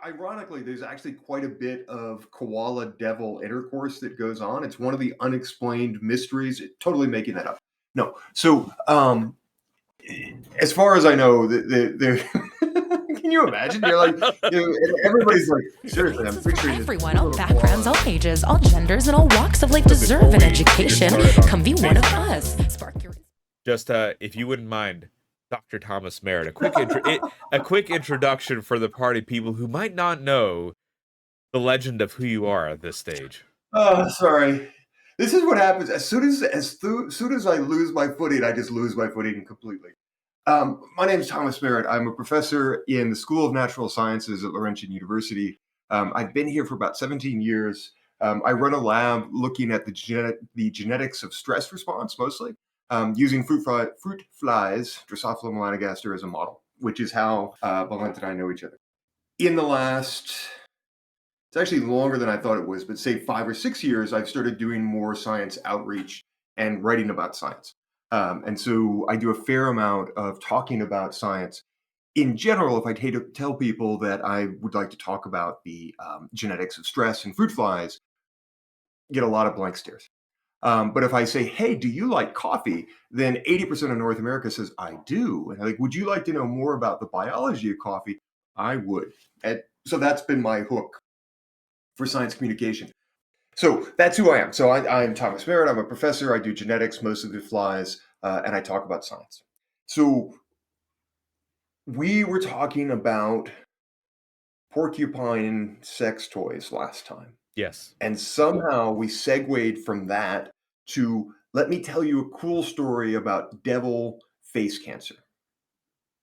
Ironically, there's actually quite a bit of koala devil intercourse that goes on. It's one of the unexplained mysteries. Totally making that up. No. So, as far as I know, can you imagine? You're like, and everybody's like, seriously, I'm Experiences for picturing this everyone, poor all little backgrounds, all koala. ages, all genders, and all walks of life deserve Before an we education. get started on Come be one of Facebook, us. Spark your. just if you wouldn't mind, Dr. Thomas Merritt, a quick introduction for the party people who might not know the legend of who you are at this stage. Oh, sorry. This is what happens as soon as I lose my footing. I just lose my footing completely. My name is Thomas Merritt. I'm a professor in the School of Natural Sciences at Laurentian University. I've been here for about 17 years. I run a lab looking at the genetics of stress response, mostly using fruit flies, Drosophila melanogaster, as a model, which is how Valent and I know each other. In the last, it's actually longer than I thought it was, but say 5 or 6 years, I've started doing more science outreach and writing about science. And so I do a fair amount of talking about science. In general, if I tell people that I would like to talk about the genetics of stress in fruit flies, get a lot of blank stares. But if I say, hey, do you like coffee? Then 80% of North America says, I do. And I'm like, would you like to know more about the biology of coffee? I would. And so that's been my hook for science communication. So that's who I am. So I'm Thomas Merritt. I'm a professor. I do genetics, most of the flies, and I talk about science. So we were talking about porcupine sex toys last time. Yes. And somehow we segued from that to let me tell you a cool story about devil face cancer.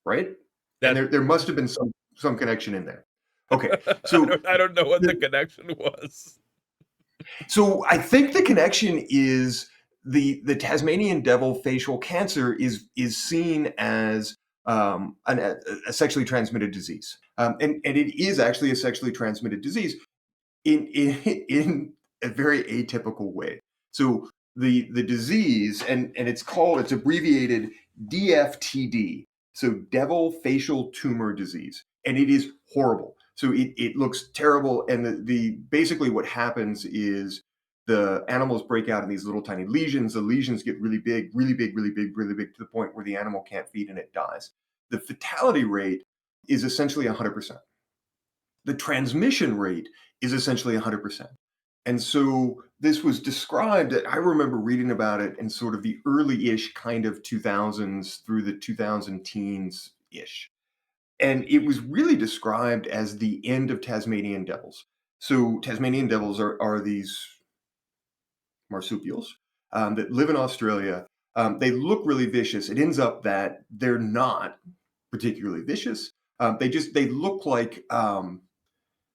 Right? And there must have been some connection in there. Okay. So I don't know what the connection was. So I think the connection is the Tasmanian devil facial cancer is seen as a sexually transmitted disease, and it is actually a sexually transmitted disease in a very atypical way. So the disease and it's abbreviated DFTD, so devil facial tumor disease, and it is horrible. So it looks terrible, and the basically what happens is the animals break out in these little tiny lesions. The lesions get really big, really big, really big, really big, to the point where the animal can't feed and it dies. The fatality rate is essentially 100%. The transmission rate is essentially 100%. And so this was described, I remember reading about it in sort of the early-ish kind of 2000s through the 2000 teens-ish. And it was really described as the end of Tasmanian devils. So Tasmanian devils are these marsupials that live in Australia. They look really vicious. It ends up that they're not particularly vicious. They look like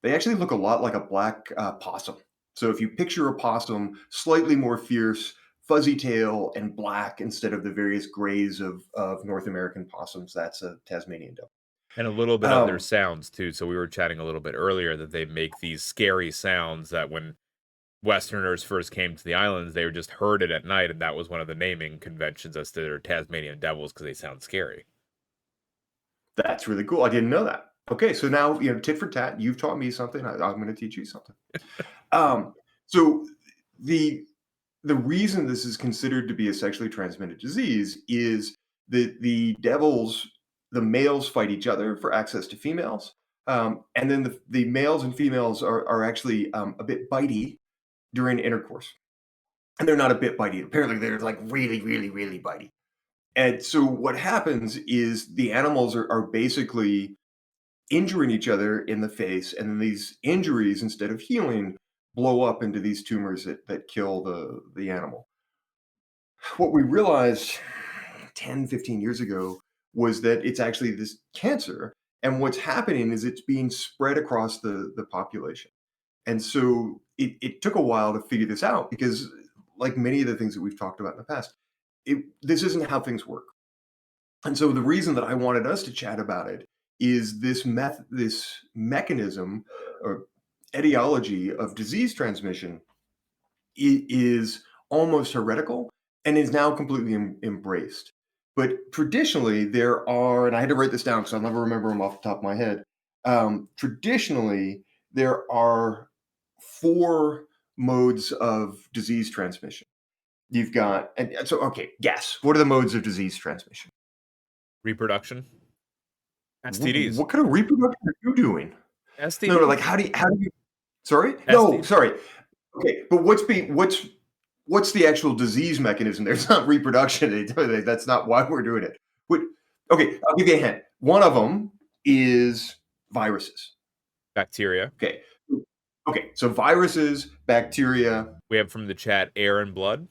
they actually look a lot like a black possum. So if you picture a possum, slightly more fierce, fuzzy tail, and black instead of the various grays of North American possums, that's a Tasmanian devil. And a little bit of their sounds too. So we were chatting a little bit earlier that they make these scary sounds that when Westerners first came to the islands, they just heard it at night, and that was one of the naming conventions as to their Tasmanian devils because they sound scary. That's really cool. I didn't know that. Okay, so now tit for tat. You've taught me something. I'm going to teach you something. So the reason this is considered to be a sexually transmitted disease is that the devils, the males fight each other for access to females, and then the males and females are actually a bit bitey during intercourse, and they're not a bit bitey. Apparently, they're like really, really, really bitey. And so what happens is the animals are basically injuring each other in the face, and then these injuries, instead of healing, blow up into these tumors that kill the animal. What we realized 10, 15 years ago was that it's actually this cancer, and what's happening is it's being spread across the population. And so it took a while to figure this out because, like many of the things that we've talked about in the past, this isn't how things work. And so the reason that I wanted us to chat about it is this mechanism or etiology of disease transmission is almost heretical and is now completely embraced. But traditionally, there are, and I had to write this down because I'll never remember them off the top of my head, Traditionally, there are four modes of disease transmission. You've got, and so, okay, guess. What are the modes of disease transmission? Reproduction. STDs. What kind of reproduction are you doing? No, like, STDs. how do you, sorry? No, STDs. sorry. Okay, but what's the actual disease mechanism there? It's not reproduction. That's not why we're doing it. What, okay, I'll give you a hint. One of them is viruses. Bacteria. Okay. Okay, so viruses, bacteria. We have from the chat air and blood.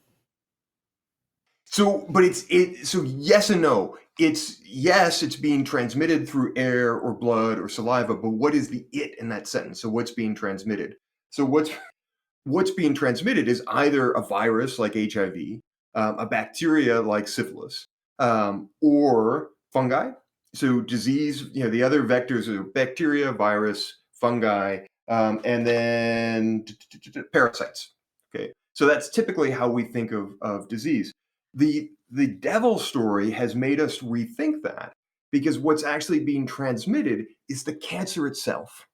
So, but so yes and no. It's yes, it's being transmitted through air or blood or saliva, but what is the it in that sentence? So what's being transmitted? So what's being transmitted is either a virus like HIV, a bacteria like syphilis, or fungi. So disease, the other vectors are bacteria, virus, fungi, and then parasites. Okay, so that's typically how we think of disease. The devil story has made us rethink that because what's actually being transmitted is the cancer itself,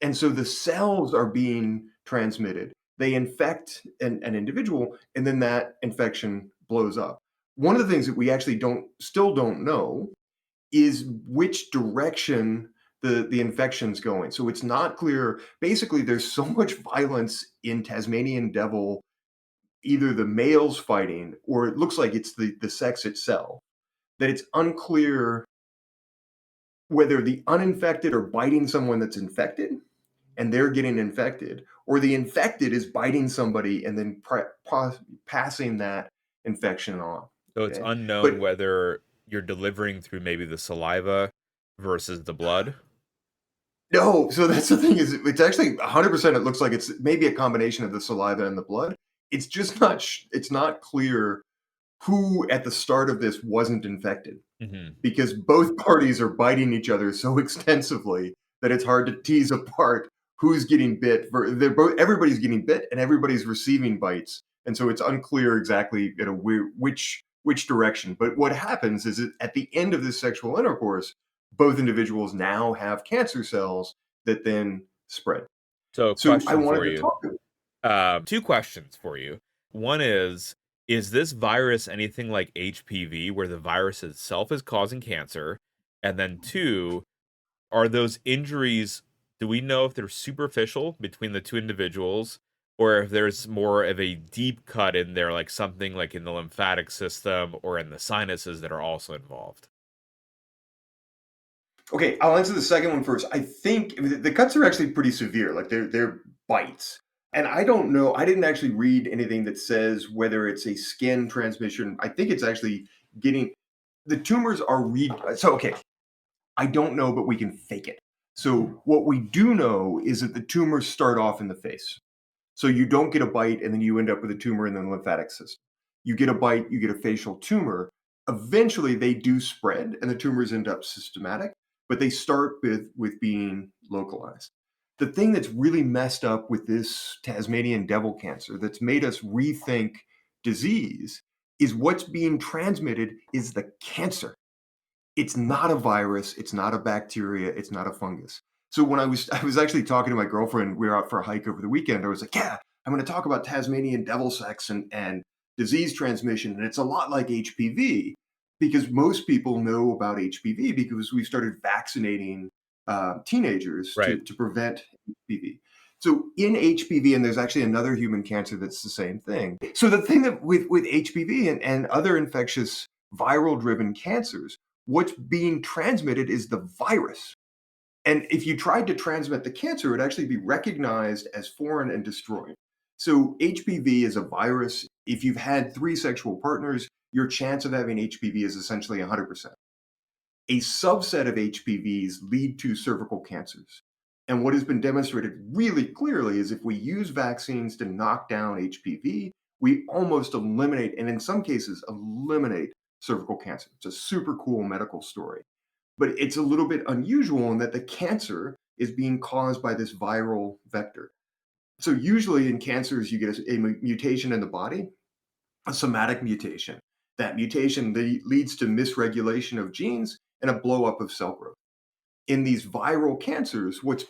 and so the cells are being transmitted. They infect an individual, and then that infection blows up. One of the things that we actually still don't know is which direction the infection's going. So it's not clear. Basically, there's so much violence in Tasmanian devil, either the males fighting or it looks like it's the sex itself, that it's unclear whether the uninfected are biting someone that's infected and they're getting infected, or the infected is biting somebody and then passing that infection on. So it's Okay, unknown but whether you're delivering through maybe the saliva versus the blood. no. So that's the thing is, it's actually 100%. It looks like it's maybe a combination of the saliva and the blood. It's just not. It's not clear who at the start of this wasn't infected Hmm. because both parties are biting each other so extensively that it's hard to tease apart who's getting bit. Everybody's getting bit and everybody's receiving bites, and so it's unclear exactly which direction. But what happens is that at the end of this sexual intercourse, both individuals now have cancer cells that then spread. So, So I question wanted for to you. talk. Two questions for you. One is this virus anything like HPV, where the virus itself is causing cancer? And then two, are those injuries, do we know if they're superficial between the two individuals, or if there's more of a deep cut in there, like something like in the lymphatic system or in the sinuses that are also involved? Okay, I'll answer the second one first. I think the cuts are actually pretty severe. Like they're bites. And I don't know, I didn't actually read anything that says whether it's a skin transmission. I think it's actually getting the tumors are so okay, I don't know, but we can fake it. So what we do know is that the tumors start off in the face. So you don't get a bite and then you end up with a tumor in the lymphatic system. You get a bite, you get a facial tumor. Eventually they do spread and the tumors end up systematic, but they start with being localized. The thing that's really messed up with this Tasmanian devil cancer that's made us rethink disease is what's being transmitted is the cancer. It's not a virus, it's not a bacteria, it's not a fungus. So when I was actually talking to my girlfriend, we were out for a hike over the weekend. I was like, "Yeah, I'm going to talk about Tasmanian devil sex and disease transmission, and it's a lot like HPV because most people know about HPV because we started vaccinating teenagers Right. to prevent HPV." So in HPV, and there's actually another human cancer that's the same thing. So the thing that with HPV and other infectious viral-driven cancers, what's being transmitted is the virus. And if you tried to transmit the cancer, it would actually be recognized as foreign and destroyed. So HPV is a virus. If you've had three sexual partners, your chance of having HPV is essentially 100%. A subset of HPVs lead to cervical cancers. And what has been demonstrated really clearly is if we use vaccines to knock down HPV, we almost eliminate, and in some cases, eliminate cervical cancer. It's a super cool medical story. But it's a little bit unusual in that the cancer is being caused by this viral vector. So usually in cancers, you get a mutation in the body, a somatic mutation. That mutation leads to misregulation of genes and a blow up of cell growth. In these viral cancers, what's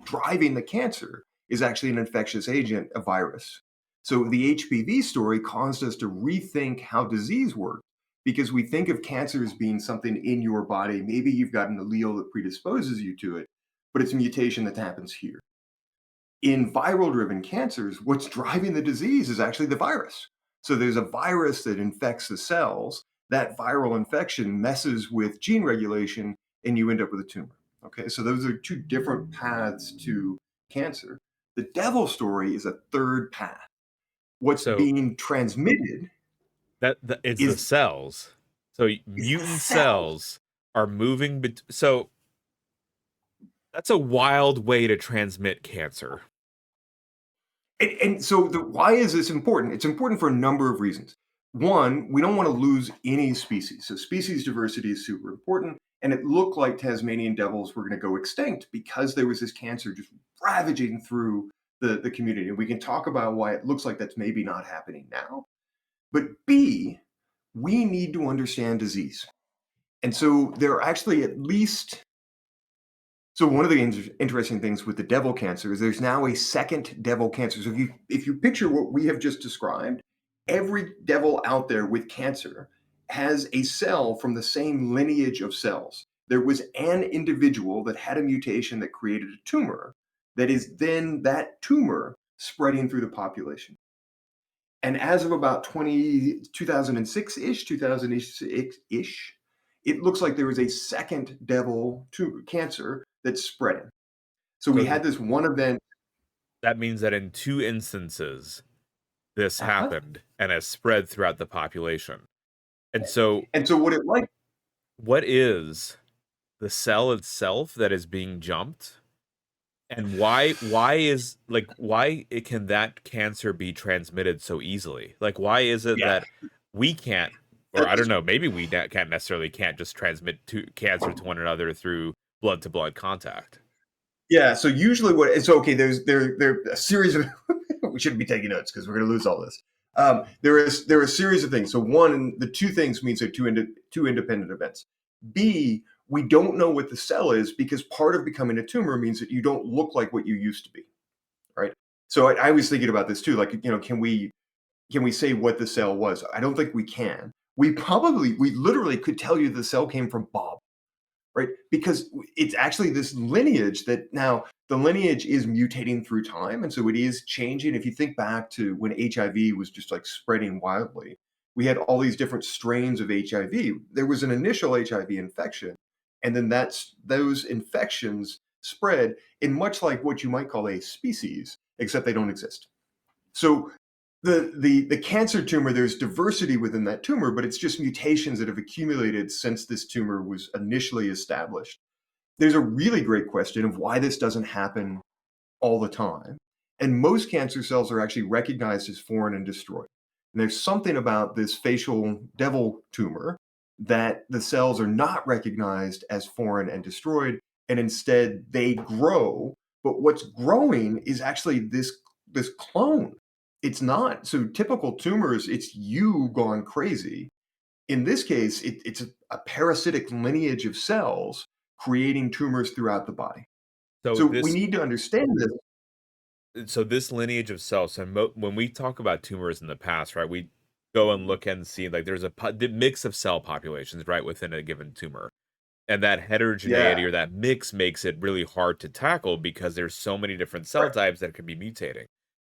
driving the cancer is actually an infectious agent, a virus. So the HPV story caused us to rethink how disease works because we think of cancer as being something in your body. Maybe you've got an allele that predisposes you to it, but it's a mutation that happens here. In viral driven cancers, what's driving the disease is actually the virus. So there's a virus that infects the cells. That viral infection messes with gene regulation, and you end up with a tumor. Okay, so those are two different paths to cancer. The devil story is a third path. What's So being transmitted it's the is, cells. So is the mutant cells. cells are moving. So that's a wild way to transmit cancer. And so why is this important? It's important for a number of reasons. One, we don't want to lose any species. So species diversity is super important. And it looked like Tasmanian devils were going to go extinct because there was this cancer just ravaging through the community. And we can talk about why it looks like that's maybe not happening now. But B, we need to understand disease. And so there are actually at least so one of the interesting things with the devil cancer is there's now a second devil cancer. So if you picture what we have just described, every devil out there with cancer has a cell from the same lineage of cells. There was an individual that had a mutation that created a tumor that is then that tumor spreading through the population. And as of about 2006-ish, 2006-ish, it looks like there was a second devil cancer that's spreading. So we So had this one event. that means that in 2 instances, this Uh-huh. happened and has spread throughout the population. And so, And so what it like, what is the cell itself that is being jumped? And why can that cancer be transmitted so easily? Like, why is it yeah. that we can't, or I don't know, maybe we can't just transmit cancer to one another through blood to blood contact. Yeah. So usually what it's okay, there are a series of we shouldn't be taking notes because we're gonna lose all this. There are a series of things. So one, the two things means they're two independent events. B, we don't know what the cell is because part of becoming a tumor means that you don't look like what you used to be. Right. So I was thinking about this too. Like, can we say what the cell was? I don't think we can. We literally could tell you the cell came from Bob, right? Because it's actually this lineage that now the lineage is mutating through time. And so it is changing. If you think back to when HIV was just like spreading wildly, we had all these different strains of HIV. There was an initial HIV infection, and then those infections spread in much like what you might call a species, except they don't exist. So the cancer tumor, there's diversity within that tumor, but it's just mutations that have accumulated since this tumor was initially established. There's a really great question of why this doesn't happen all the time. And most cancer cells are actually recognized as foreign and destroyed. And there's something about this facial devil tumor that the cells are not recognized as foreign and destroyed, and instead they grow. But what's growing is actually this clone. It's not so typical tumors, it's you gone crazy. In this case, it's a parasitic lineage of cells creating tumors throughout the body. So So we need to understand this. this lineage of cells. So when we talk about tumors in the past, right, we go and look and see like there's the mix of cell populations right within a given tumor. And that heterogeneity Yeah. or that mix makes it really hard to tackle because there's so many different cell Right. types that could be mutating.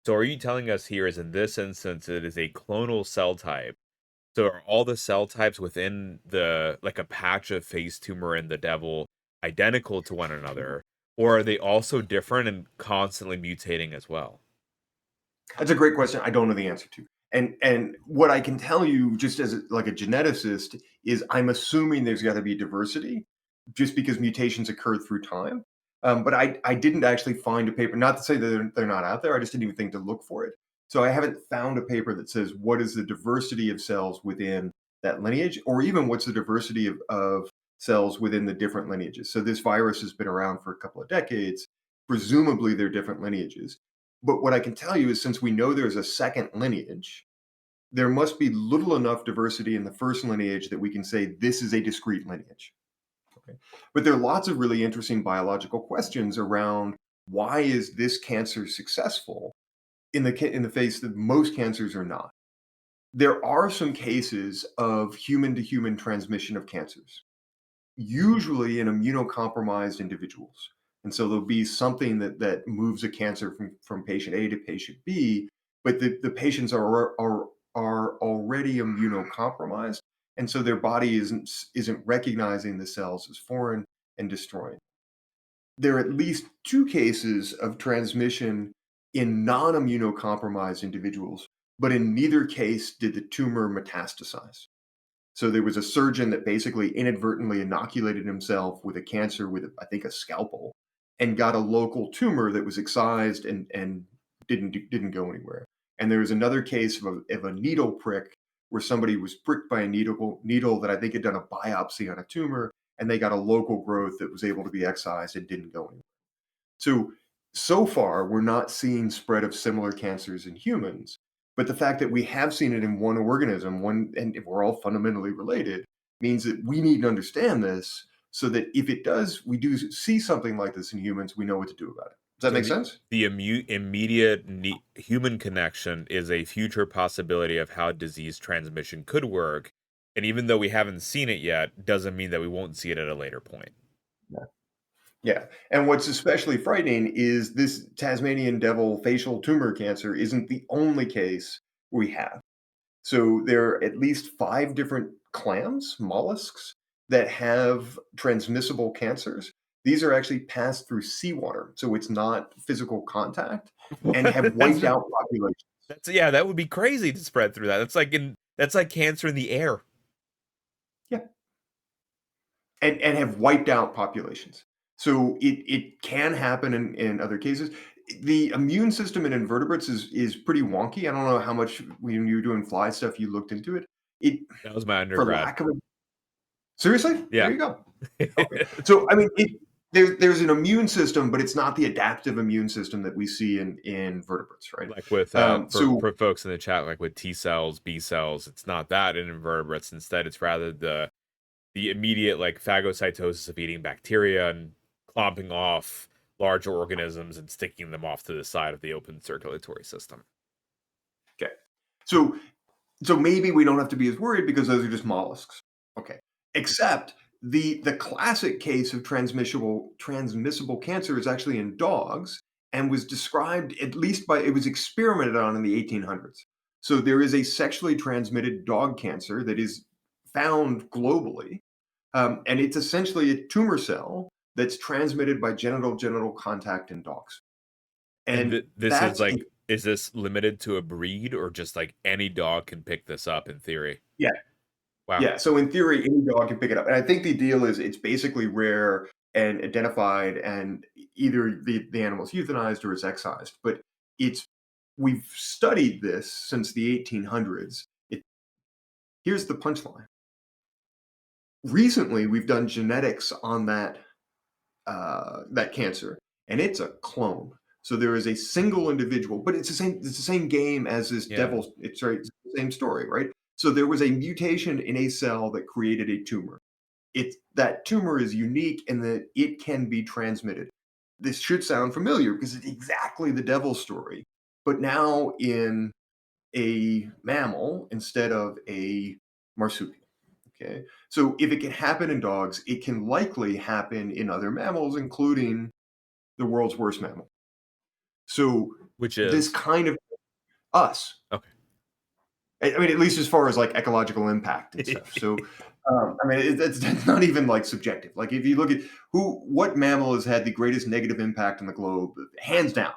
So are you telling us here is in this instance it is a clonal cell type? So are all the cell types within the like a patch of face tumor in the devil identical to one another? Or are they also different and constantly mutating as well? That's a great question. I don't know the answer to. And what I can tell you, just as like a geneticist, is I'm assuming there's got to be diversity, just because mutations occur through time. But I didn't actually find a paper. Not to say that they're not out there. I just didn't even think to look for it. So I haven't found a paper that says what is the diversity of cells within that lineage, or even what's the diversity of cells within the different lineages. So this virus has been around for a couple of decades. Presumably, they're different lineages. But what I can tell you is since we know there's a second lineage, there must be little enough diversity in the first lineage that we can say this is a discrete lineage. Okay? But there are lots of really interesting biological questions around why is this cancer successful in the face that most cancers are not. There are some cases of human to human transmission of cancers, usually in immunocompromised individuals. And so there'll be something that moves a cancer from patient A to patient B, but the patients are already immunocompromised, and so their body isn't recognizing the cells as foreign and destroying. There are at least two cases of transmission in non-immunocompromised individuals, but in neither case did the tumor metastasize. So there was a surgeon that basically inadvertently inoculated himself with a cancer with, I think, a scalpel, and got a local tumor that was excised and didn't go anywhere. And there was another case of a needle prick where somebody was pricked by a needle that I think had done a biopsy on a tumor, and they got a local growth that was able to be excised and didn't go anywhere. So far, we're not seeing spread of similar cancers in humans, but the fact that we have seen it in one organism, and if we're all fundamentally related, means that we need to understand this so that if it does, we do see something like this in humans, we know what to do about it. Does that So make sense? the immediate human connection is a future possibility of how disease transmission could work, and even though we haven't seen it yet, doesn't mean that we won't see it at a later point. Yeah. Yeah. And what's especially frightening is this Tasmanian devil facial tumor cancer isn't the only case we have. So there are at least 5 different clams, mollusks, that have transmissible cancers. These are actually passed through seawater, so it's not physical contact, and have wiped out populations. Yeah, that would be crazy to spread through that. That's like cancer in the air. Yeah, and have wiped out populations. So it can happen in other cases. The immune system in invertebrates is pretty wonky. I don't know how much when you were doing fly stuff, you looked into it. It That was my for undergrad. lack of a Seriously? There Yeah. you go. Okay. So, I mean, there's an immune system, but it's not the adaptive immune system that we see in vertebrates, right? Like with So for folks in the chat, like with T cells, B cells, it's not that in invertebrates. Instead, it's rather the immediate like phagocytosis of eating bacteria and clomping off larger organisms and sticking them off to the side of the open circulatory system. okay. So maybe we don't have to be as worried because those are just mollusks. Okay. Except the classic case of transmissible cancer is actually in dogs and was described at least by it was experimented on in the 1800s. So there is a sexually transmitted dog cancer that is found globally, and it's essentially a tumor cell that's transmitted by genital contact in dogs. And And this is that's like, is this limited to a breed or just like any dog can pick this up in theory? yeah, Wow. yeah, so in theory, any dog can pick it up, and I think the deal is it's basically rare and identified, and either the animal's euthanized or it's excised. But it's we've studied this since the 1800s. Here's the punchline. Recently, we've done genetics on that cancer, and it's a clone. So there is a single individual, but it's the same game as this Yeah. devil. It's the same story, right? So there was a mutation in a cell that created a tumor. That tumor is unique in that it can be transmitted. This should sound familiar because it's exactly the devil story, but now in a mammal instead of a marsupial. Okay. So if it can happen in dogs, it can likely happen in other mammals, including the world's worst mammal. So Which this is kind of us. okay. I mean, at least as far as like ecological impact and stuff. So, I mean, that's not even like subjective. Like if you look at what mammal has had the greatest negative impact on the globe, hands down,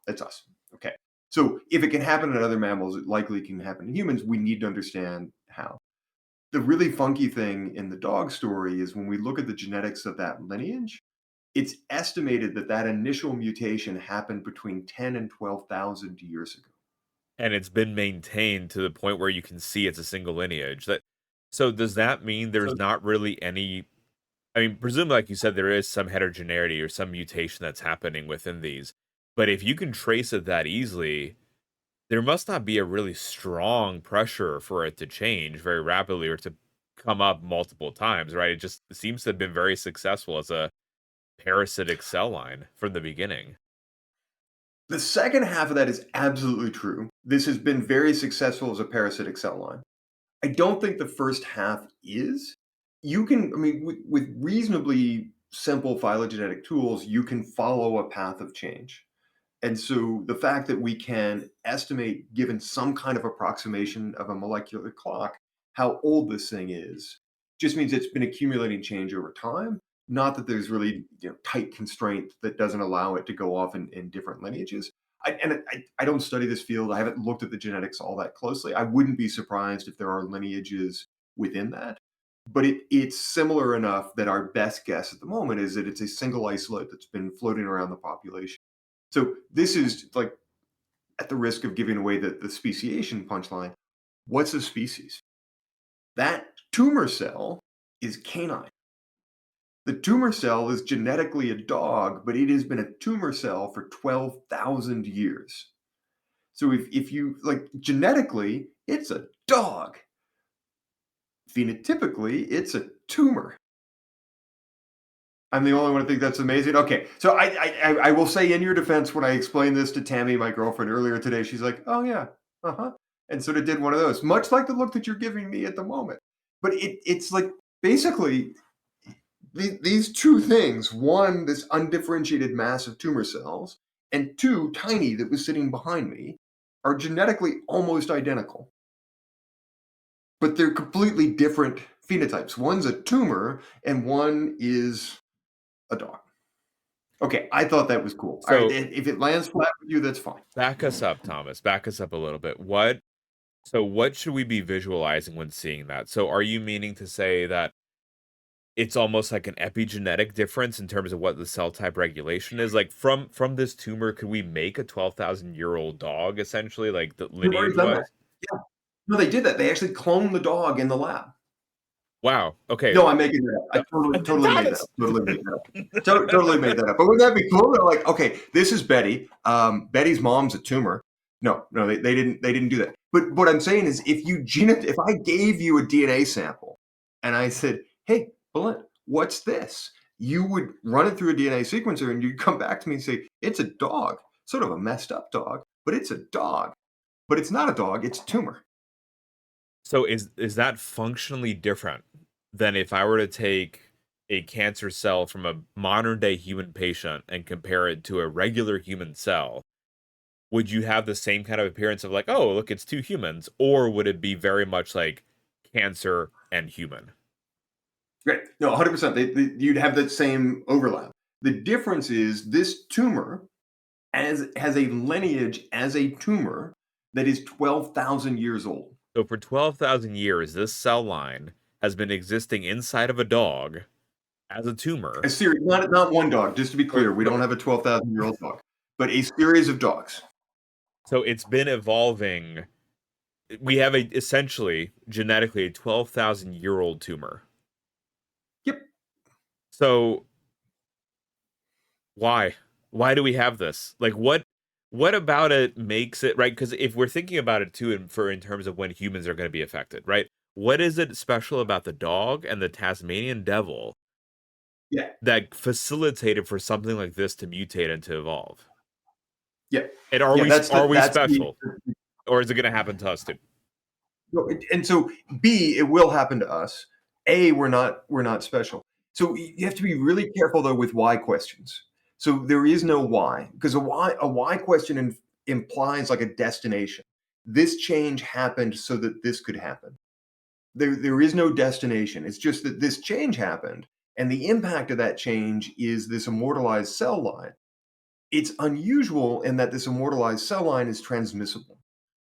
it's us. Okay. So if it can happen in other mammals, it likely can happen in humans. We need to understand how. The really funky thing in the dog story is when we look at the genetics of that lineage, it's estimated that that initial mutation happened between 10 and 12,000 years ago. And it's been maintained to the point where you can see it's a single lineage. So does that mean there's So not really any, I mean, presumably, like you said, there is some heterogeneity or some mutation that's happening within these. But if you can trace it that easily, there must not be a really strong pressure for it to change very rapidly or to come up multiple times, right? It just seems to have been very successful as a parasitic cell line from the beginning. The second half of that is absolutely true. This has been very successful as a parasitic cell line. I don't think the first half is. You can, I mean, with reasonably simple phylogenetic tools, you can follow a path of change. And so the fact that we can estimate, given some kind of approximation of a molecular clock, how old this thing is, just means it's been accumulating change over time. Not that there's really tight constraint that doesn't allow it to go off in different lineages. I don't study this field. I haven't looked at the genetics all that closely. I wouldn't be surprised if there are lineages within that. But it's similar enough that our best guess at the moment is that it's a single isolate that's been floating around the population. So this is like, at the risk of giving away the speciation punchline, what's a species? That tumor cell is canine. The tumor cell is genetically a dog, but it has been a tumor cell for 12,000 years. So if you like genetically, it's a dog. Phenotypically, it's a tumor. I'm the only one who think that's amazing. Okay, so I will say in your defense, when I explained this to Tammy, my girlfriend, earlier today, she's like, "Oh yeah, uh-huh," and sort of did one of those, much like the look that you're giving me at the moment. But it's like basically these two things: one, this undifferentiated mass of tumor cells, and two, tiny that was sitting behind me, are genetically almost identical, but they're completely different phenotypes. One's a tumor, and one is a dog. Okay, I thought that was cool. All right, So if it lands flat with you, that's fine. back us up, Thomas. Back us up a little bit. What should we be visualizing when seeing that? So are you meaning to say that it's almost like an epigenetic difference in terms of what the cell type regulation is? Like from this tumor, could we make a 12,000-year-old dog essentially, like the We've already lineage done that. wise? Yeah. No, they did that. They actually cloned the dog in the lab. Wow. Okay. No, I'm making that up. I totally made that Thomas. up. Totally made that up. Totally made that up. But wouldn't that be cool? They're like, okay, this is Betty. Betty's mom's a tumor. No, they didn't do that. But what I'm saying is, if I gave you a DNA sample and I said, hey, Belinda, what's this? You would run it through a DNA sequencer and you'd come back to me and say, it's a dog, sort of a messed up dog, but it's a dog. But it's not a dog, it's a tumor. So is that functionally different than if I were to take a cancer cell from a modern day human patient and compare it to a regular human cell? Would you have the same kind of appearance of like, oh, look, it's two humans, or would it be very much like cancer and human? Great. No, 100%. You'd have that same overlap. The difference is this tumor has a lineage as a tumor that is 12,000 years old. So for 12,000 years, this cell line has been existing inside of a dog as a tumor. A series, not one dog, just to be clear. We don't have a 12,000-year-old dog, but a series of dogs. So it's been evolving. We have essentially genetically a 12,000-year-old tumor. Yep. So why? Why do we have this? Like what about it makes it right? Because if we're thinking about it too, in terms of when humans are going to be affected, right? What is it special about the dog and the Tasmanian devil Yeah. that facilitated for something like this to mutate and to evolve? Yeah. And are Yeah, we that's special, or is it going to happen to us too? no, and so B, it will happen to us. A, we're not special. So you have to be really careful though with why questions. So there is no why, because a why question implies like a destination. This change happened so that this could happen. There is no destination. It's just that this change happened, and the impact of that change is this immortalized cell line. It's unusual in that this immortalized cell line is transmissible.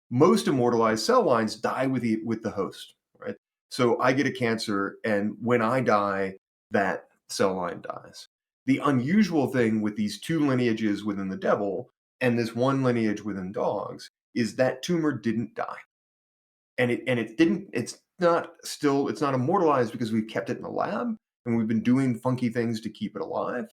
Most immortalized cell lines die with the host, right? So I get a cancer, and when I die, that cell line dies. The unusual thing with these two lineages within the devil and this one lineage within dogs is that tumor didn't die. And it didn't, it's not immortalized because we've kept it in the lab and we've been doing funky things to keep it alive.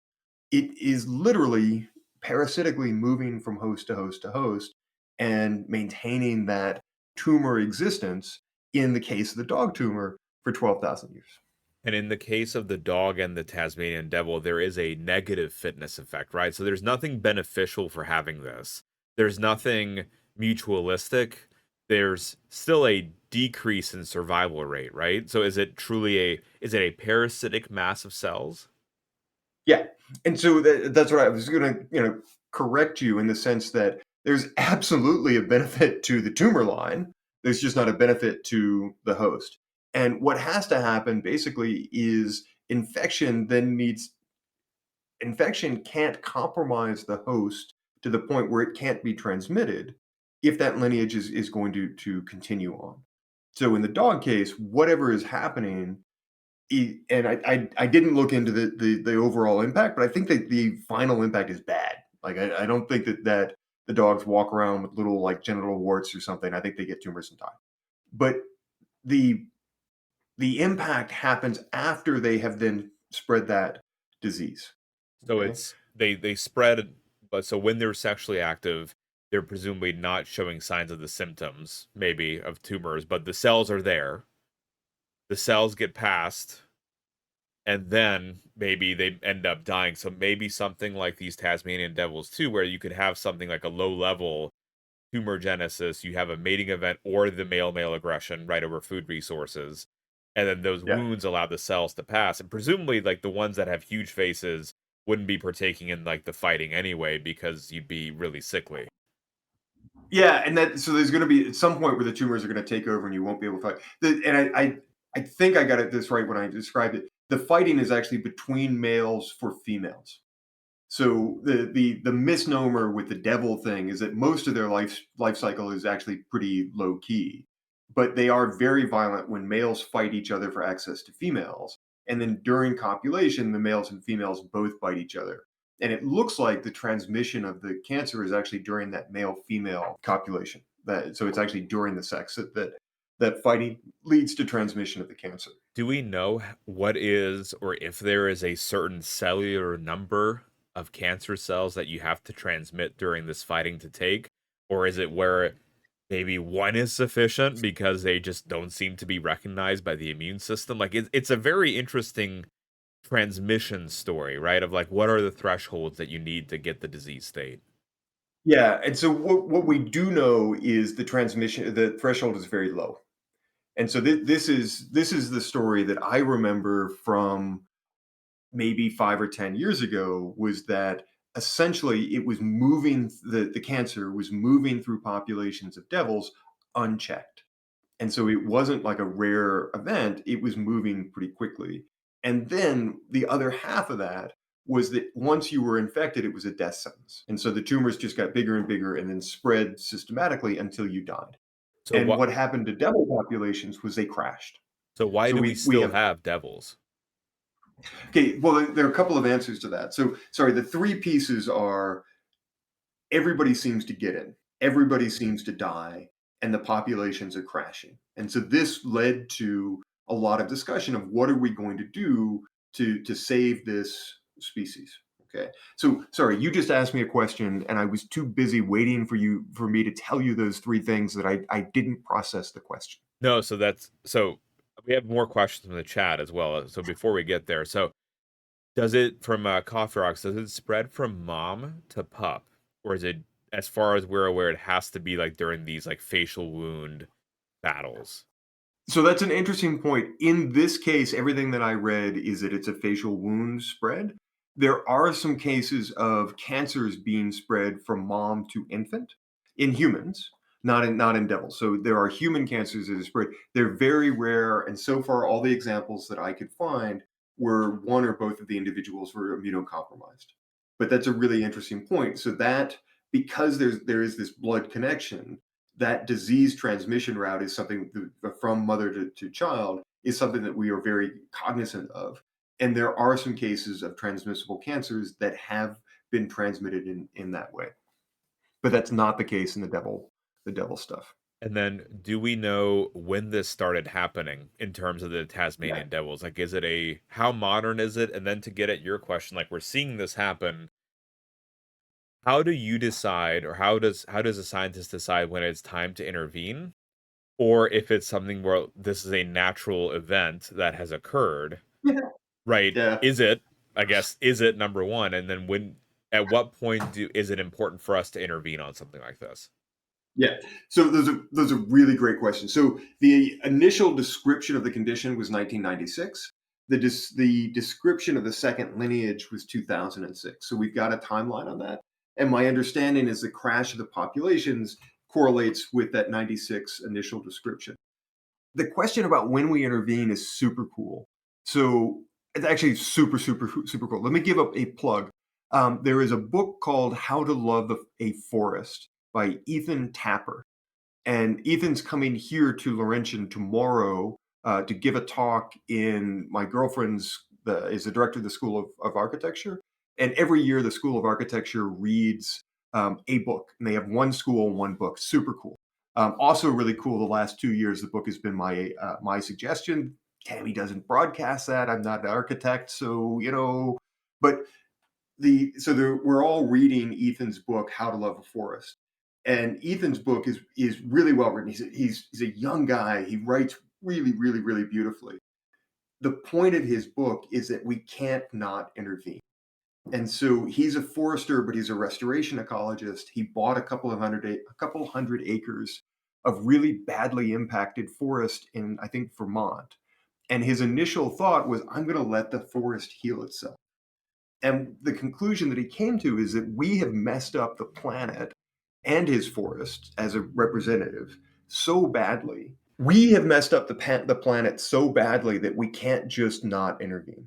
It is literally parasitically moving from host to host to host and maintaining that tumor existence in the case of the dog tumor for 12,000 years. And in the case of the dog and the Tasmanian devil, there is a negative fitness effect, right? So there's nothing beneficial for having this. There's nothing mutualistic. There's still a decrease in survival rate, right? So is it a parasitic mass of cells? Yeah, and so that's what I was gonna, correct you in the sense that there's absolutely a benefit to the tumor line. There's just not a benefit to the host. And what has to happen basically is infection can't compromise the host to the point where it can't be transmitted if that lineage is going to continue on. So in the dog case, whatever is happening and I didn't look into the overall impact, but I think that the final impact is bad. Like, I don't think that the dogs walk around with little, like, genital warts or something. I think they get tumors and die. But the the impact happens after they have then spread that disease, So okay? it's they spread, but so when they're sexually active, they're presumably not showing signs of the symptoms, maybe of tumors, but the cells are there. The cells get passed, and then maybe they end up dying. So maybe something like these Tasmanian devils too, where you could have something like a low level tumor genesis, you have a mating event or the male aggression right over food resources, and then those Yeah. wounds allow the cells to pass. And presumably, like the ones that have huge faces wouldn't be partaking in like the fighting anyway because you'd be really sickly. Yeah, and that so there's gonna be at some point where the tumors are gonna take over and you won't be able to fight. I think I got it this right when I described it. The fighting is actually between males for females. So the misnomer with the devil thing is that most of their life cycle is actually pretty low key, but they are very violent when males fight each other for access to females, and then during copulation, the males and females both bite each other. And it looks like the transmission of the cancer is actually during that male female copulation. That so it's actually during the sex that fighting leads to transmission of the cancer. Do we know what is, or if there is a certain cellular number of cancer cells that you have to transmit during this fighting to take? Or is it where maybe one is sufficient because they just don't seem to be recognized by the immune system? Like, it's a very interesting transmission story, right? Of like, what are the thresholds that you need to get the disease state? Yeah, and so what we do know is the threshold is very low. And so this is the story that I remember from maybe 5 or 10 years ago was that essentially it was moving the cancer was moving through populations of devils unchecked. And so it wasn't like a rare event, it was moving pretty quickly. And then the other half of that was that once you were infected, it was a death sentence. And so the tumors just got bigger and bigger and then spread systematically until you died. So And what? what happened to devil populations was they crashed. So why So do we we still have have devils? okay, well, there are a couple of answers to that. So sorry, the three pieces are everybody seems to get it, everybody seems to die, and the populations are crashing. And so this led to a lot of discussion of what are we going to do to save this species. Okay. So sorry, you just asked me a question and I was too busy waiting for me to tell you those three things that I didn't process the question. No, so we have more questions in the chat as well. So before we get there, so does it from Coffee Rocks? Does it spread from mom to pup, or is it, as far as we're aware, it has to be like during these like facial wound battles? So that's an interesting point. In this case, everything that I read is that it's a facial wound spread. There are some cases of cancers being spread from mom to infant in humans, not in devils. So there are human cancers that are spread. They're very rare, and so far, all the examples that I could find were one or both of the individuals were immunocompromised. But that's a really interesting point. So that because there is this blood connection, that disease transmission route is something from mother to child is something that we are very cognizant of. And there are some cases of transmissible cancers that have been transmitted in that way. But that's not the case in the devil stuff. And then, do we know when this started happening in terms of the Yeah. Tasmanian devils? Like, is it a how modern is it? And then to get at your question, like we're seeing this happen. How do you decide, or how does a scientist decide when it's time to intervene or if it's something where this is a natural event that has occurred, Yeah. right? Yeah. Is it, I guess, is it number one? And then at what point is it important for us to intervene on something like this? Yeah. So those are really great questions. So the initial description of the condition was 1996. The description of the second lineage was 2006. So we've got a timeline on that. And my understanding is the crash of the populations correlates with that 96 initial description. The question about when we intervene is super cool. So it's actually super cool. Let me give up a plug. There is a book called How to Love a Forest by Ethan Tapper. And Ethan's coming here to Laurentian tomorrow to give a talk in my girlfriend's, is the director of the School of Architecture. And every year, the School of Architecture reads a book, and they have one school, one book. Super cool. Also, really cool. The last 2 years, the book has been my suggestion. Tammy doesn't broadcast that. I'm not an architect, so But we're all reading Ethan's book, How to Love a Forest, and Ethan's book is really well written. He's a young guy. He writes really beautifully. The point of his book is that we can't not intervene. And so he's a forester, but he's a restoration ecologist. He bought a couple hundred acres of really badly impacted forest in, I think, Vermont. And his initial thought was, I'm going to let the forest heal itself. And the conclusion that he came to is that we have messed up the planet and his forest as a representative so badly. We have messed up the planet so badly that we can't just not intervene.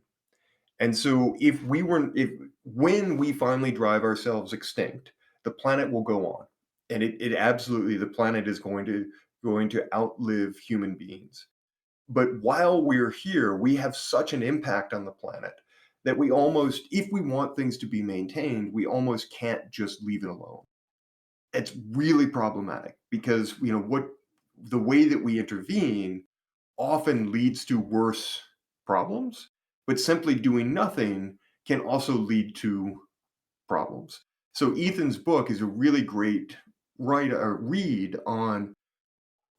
And so if when we finally drive ourselves extinct, the planet will go on. And it absolutely, the planet is going to outlive human beings. But while we're here, we have such an impact on the planet that we almost, if we want things to be maintained, we almost can't just leave it alone. It's really problematic because what the way that we intervene often leads to worse problems, but simply doing nothing can also lead to problems. So Ethan's book is a really great read on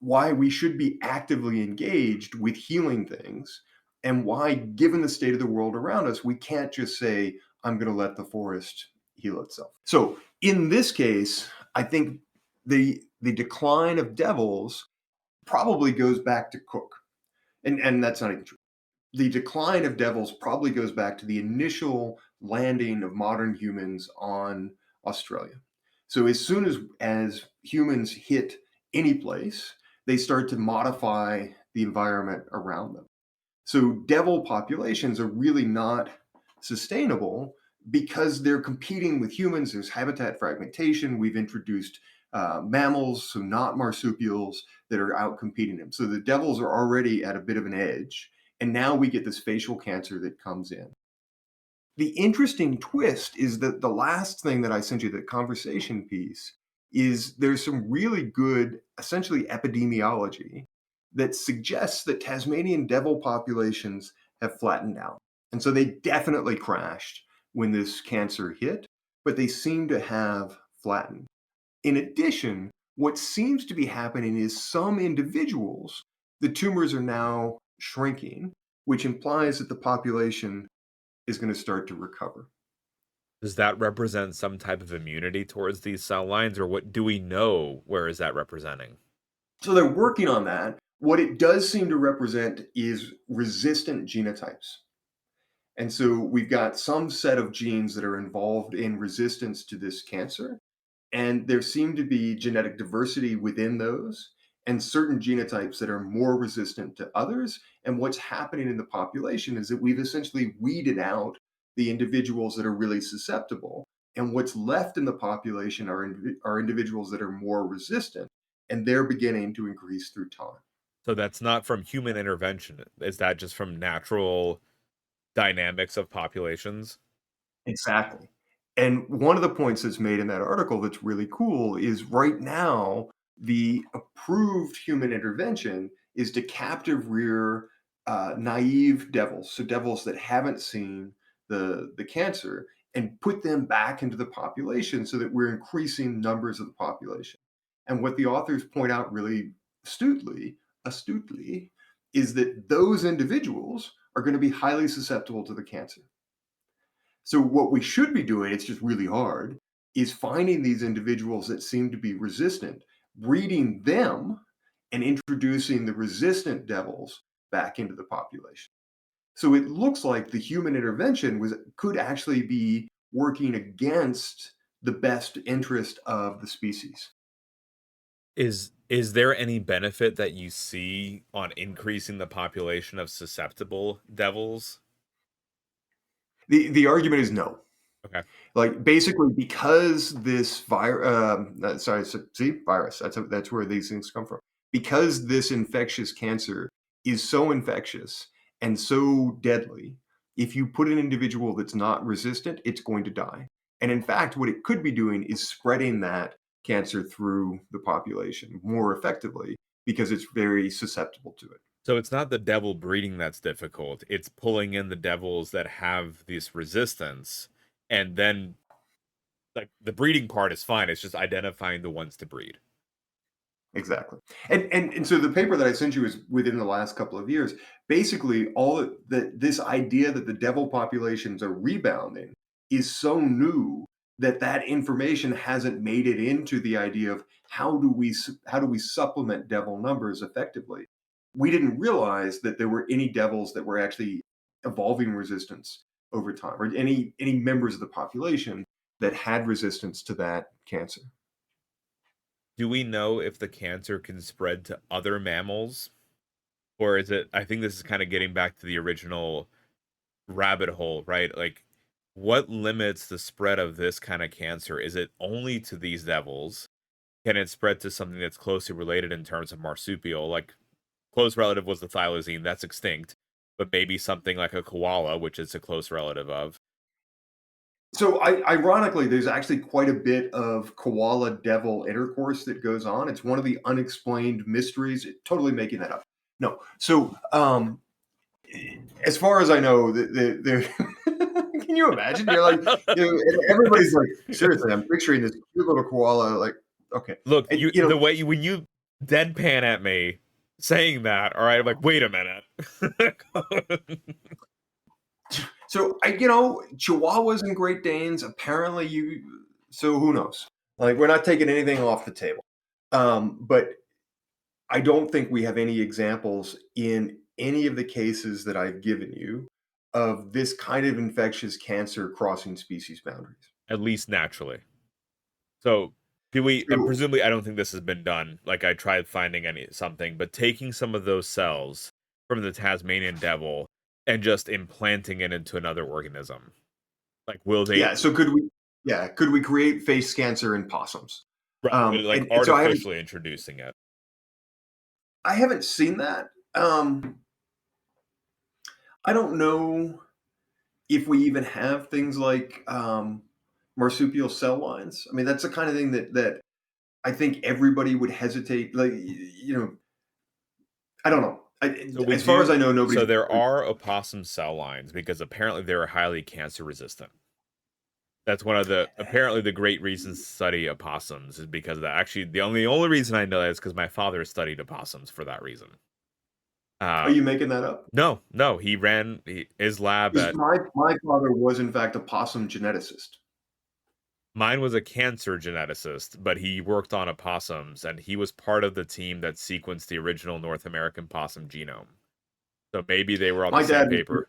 why we should be actively engaged with healing things and why, given the state of the world around us, we can't just say, I'm going to let the forest heal itself. So in this case, I think the decline of devils probably goes back to Cook. And that's not even true. The decline of devils probably goes back to the initial landing of modern humans on Australia. So as soon as humans hit any place, they start to modify the environment around them. So devil populations are really not sustainable because they're competing with humans. There's habitat fragmentation. We've introduced mammals, so not marsupials, that are out competing them. So the devils are already at a bit of an edge. And now we get this facial cancer that comes in. The interesting twist is that the last thing that I sent you, the conversation piece, is there's some really good, essentially epidemiology that suggests that Tasmanian devil populations have flattened out. And so they definitely crashed when this cancer hit, but they seem to have flattened. In addition, what seems to be happening is some individuals, the tumors are now shrinking, which implies that the population is going to start to recover. Does that represent some type of immunity towards these cell lines, or what do we know? Where is that representing? So they're working on that. What it does seem to represent is resistant genotypes. And so we've got some set of genes that are involved in resistance to this cancer. And there seem to be genetic diversity within those and certain genotypes that are more resistant to others. And what's happening in the population is that we've essentially weeded out the individuals that are really susceptible. And what's left in the population are individuals that are more resistant, and they're beginning to increase through time. So that's not from human intervention. Is that just from natural dynamics of populations? Exactly. And one of the points that's made in that article that's really cool is right now, the approved human intervention is to captive rear naive devils, so devils that haven't seen the cancer, and put them back into the population so that we're increasing numbers of the population. And what the authors point out really astutely, astutely, is that those individuals are going to be highly susceptible to the cancer. So what we should be doing, it's just really hard, is finding these individuals that seem to be resistant, breeding them, and introducing the resistant devils back into the population. So it looks like the human intervention could actually be working against the best interest of the species. Is there any benefit that you see on increasing the population of susceptible devils? The argument is no. Okay. Like, basically, because this virus, that's where these things come from. Because this infectious cancer is so infectious and so deadly, if you put an individual that's not resistant, it's going to die. And in fact, what it could be doing is spreading that cancer through the population more effectively because it's very susceptible to it. So it's not the devil breeding that's difficult. It's pulling in the devils that have this resistance, and then like the breeding part is fine. It's just identifying the ones to breed. Exactly. And so the paper that I sent you is within the last couple of years. Basically, this idea that the devil populations are rebounding is so new that that information hasn't made it into the idea of how do we supplement devil numbers effectively. We didn't realize that there were any devils that were actually evolving resistance over time, or any members of the population that had resistance to that cancer. Do we know if the cancer can spread to other mammals? Or is it, I think this is kind of getting back to the original rabbit hole, right? Like, what limits the spread of this kind of cancer? Is it only to these devils? Can it spread to something that's closely related in terms of marsupial? Like, close relative was the thylacine, that's extinct. But maybe something like a koala, which is a close relative of. So, ironically, there's actually quite a bit of koala devil intercourse that goes on. It's one of the unexplained mysteries. Totally making that up. No. So, as far as I know, can you imagine? You're like, and everybody's like, seriously, I'm picturing this cute little koala. Like, okay, Look, and, the way when you deadpan at me saying that, all right, I'm like, wait a minute. so Chihuahuas and Great Danes. Apparently, so who knows? Like, we're not taking anything off the table. But I don't think we have any examples in any of the cases that I've given you of this kind of infectious cancer crossing species boundaries. At least naturally. So, do we, and So, presumably, I don't think this has been done. Like, I tried finding something, but taking some of those cells from the Tasmanian devil and just implanting it into another organism. Like, will they, yeah. So could we create face cancer in possums? right, like And so artificially introducing it? I haven't seen that. I don't know if we even have things like marsupial cell lines. I mean, that's the kind of thing that I think everybody would hesitate. Like, I don't know. So we As far as do. I know, So nobody's. there are opossum cell lines because apparently they're highly cancer resistant. That's one of the apparently the great reasons to study opossums is because of that. Actually, the only reason I know that is because my father studied opossums for that reason. Are you making that up? No, he ran his lab Because at. my father was in fact a possum geneticist. Mine was a cancer geneticist, but he worked on opossums, and he was part of the team that sequenced the original North American possum genome. So maybe they were on My the same dad, paper.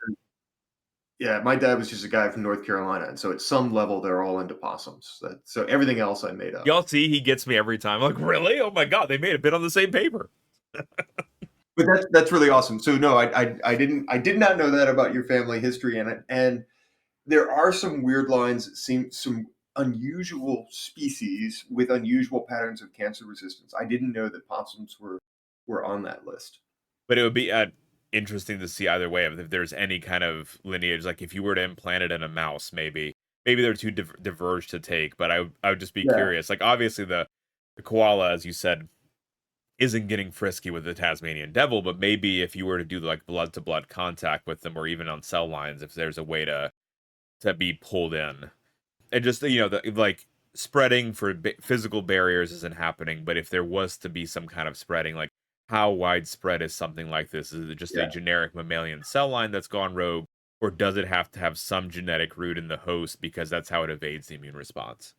yeah, my dad was just a guy from North Carolina, and so at some level they're all into possums. So everything else I made up. Y'all see, he gets me every time. I'm like, really? Oh my god, they made a bit on the same paper. But that's really awesome. So no, I did not know that about your family history, and there are some weird lines that seem some unusual species with unusual patterns of cancer resistance. I didn't know that possums were on that list. But it would be interesting to see either way if there's any kind of lineage. Like if you were to implant it in a mouse, maybe they're too diverged to take. But I would just be Yeah. curious. Like obviously the koala, as you said, isn't getting frisky with the Tasmanian devil. But maybe if you were to do like blood to blood contact with them, or even on cell lines, if there's a way to be pulled in, and just like spreading for physical barriers isn't happening. But if there was to be some kind of spreading, like how widespread is something like this? Is it just a Yeah. generic mammalian cell line that's gone rogue, or does it have to have some genetic root in the host because that's how it evades the immune response?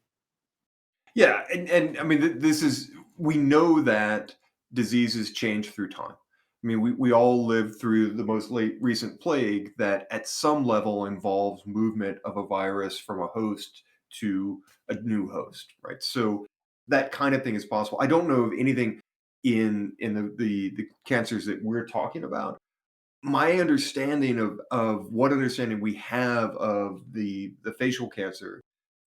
Yeah, and I mean, this is we know that diseases change through time. I mean, we all lived through the most late recent plague that at some level involves movement of a virus from a host to a new host, right? So that kind of thing is possible. I don't know of anything in the cancers that we're talking about. My understanding of what understanding we have of the facial cancer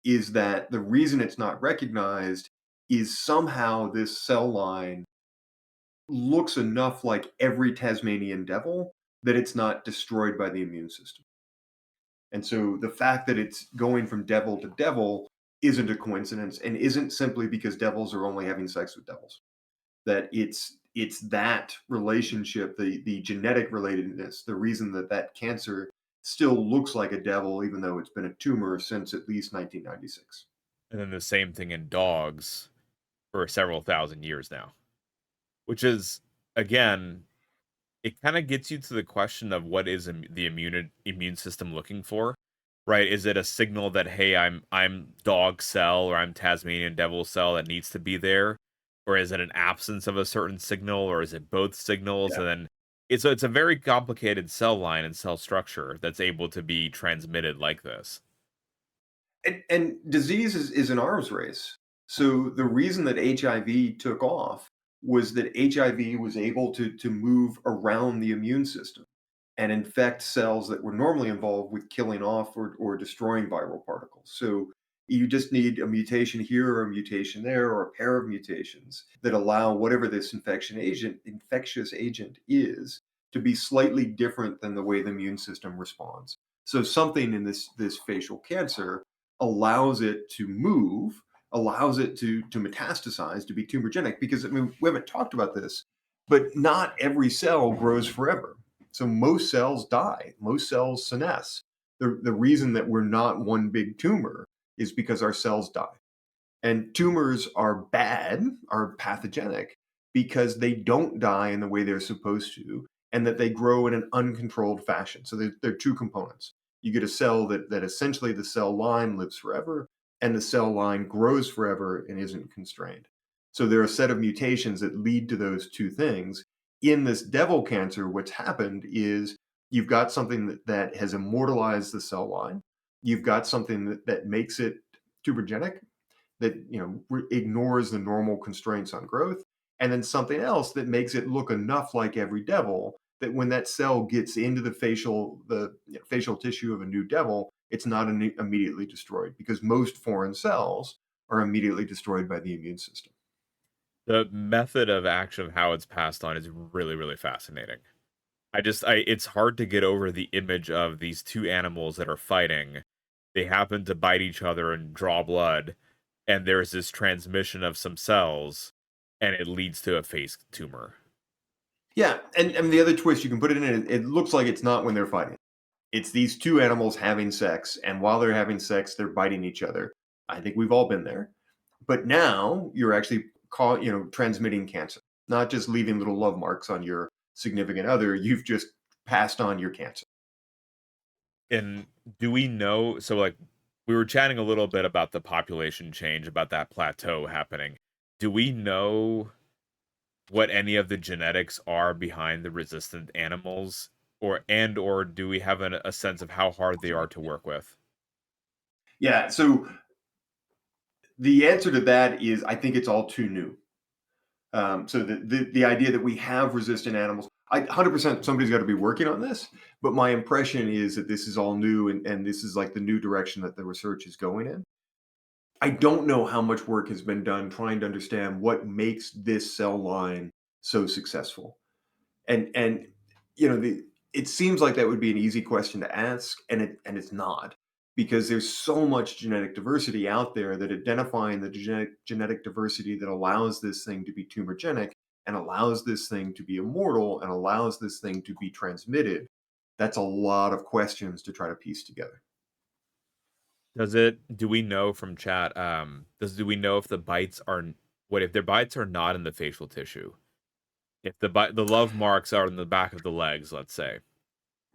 is that the reason it's not recognized is somehow this cell line looks enough like every Tasmanian devil that it's not destroyed by the immune system. And so the fact that it's going from devil to devil isn't a coincidence and isn't simply because devils are only having sex with devils. That it's that relationship, the genetic relatedness, the reason that that cancer still looks like a devil even though it's been a tumor since at least 1996. And then the same thing in dogs for several thousand years now, which is, again, it kind of gets you to the question of what is the immune system looking for, right? Is it a signal that, hey, I'm dog cell or I'm Tasmanian devil cell that needs to be there, or is it an absence of a certain signal, or is it both signals? Yeah. And then it's a very complicated cell line and cell structure that's able to be transmitted like this. And disease is an arms race. So the reason that HIV took off was that HIV was able to move around the immune system and infect cells that were normally involved with killing off or destroying viral particles. So you just need a mutation here or a mutation there or a pair of mutations that allow whatever this infectious agent is to be slightly different than the way the immune system responds. So something in this facial cancer allows it to move, allows it to metastasize, to be tumorigenic. Because I mean, we haven't talked about this, but not every cell grows forever. So most cells die, most cells senesce. The reason that we're not one big tumor is because our cells die. And tumors are bad, are pathogenic, because they don't die in the way they're supposed to, and that they grow in an uncontrolled fashion. So there are two components. You get a cell that essentially the cell line lives forever, and the cell line grows forever and isn't constrained. So there are a set of mutations that lead to those two things. In this devil cancer, what's happened is you've got something that has immortalized the cell line. You've got something that makes it tuberogenic, that ignores the normal constraints on growth, and then something else that makes it look enough like every devil that when that cell gets into the facial tissue of a new devil, it's not immediately destroyed because most foreign cells are immediately destroyed by the immune system. The method of action of how it's passed on is really, really fascinating. I it's hard to get over the image of these two animals that are fighting. They happen to bite each other and draw blood, and there's this transmission of some cells, and it leads to a face tumor. Yeah, and the other twist you can put it in, it looks like it's not when they're fighting. It's these two animals having sex, and while they're having sex, they're biting each other. I think we've all been there. But now you're actually transmitting cancer, not just leaving little love marks on your significant other. You've just passed on your cancer. And do we know, so like we were chatting a little bit about the population change, about that plateau happening. Do we know what any of the genetics are behind the resistant animals, or do we have a sense of how hard they are to work with? Yeah. So the answer to that is I think it's all too new. So the idea that we have resistant animals, 100% somebody's got to be working on this. But my impression is that this is all new and this is like the new direction that the research is going in. I don't know how much work has been done trying to understand what makes this cell line so successful. And it seems like that would be an easy question to ask, and it's not, because there's so much genetic diversity out there that identifying the genetic diversity that allows this thing to be tumorigenic and allows this thing to be immortal and allows this thing to be transmitted, that's a lot of questions to try to piece together. Do we know from chat, do we know if the bites are, what if their bites are not in the facial tissue? If the love marks are in the back of the legs, let's say,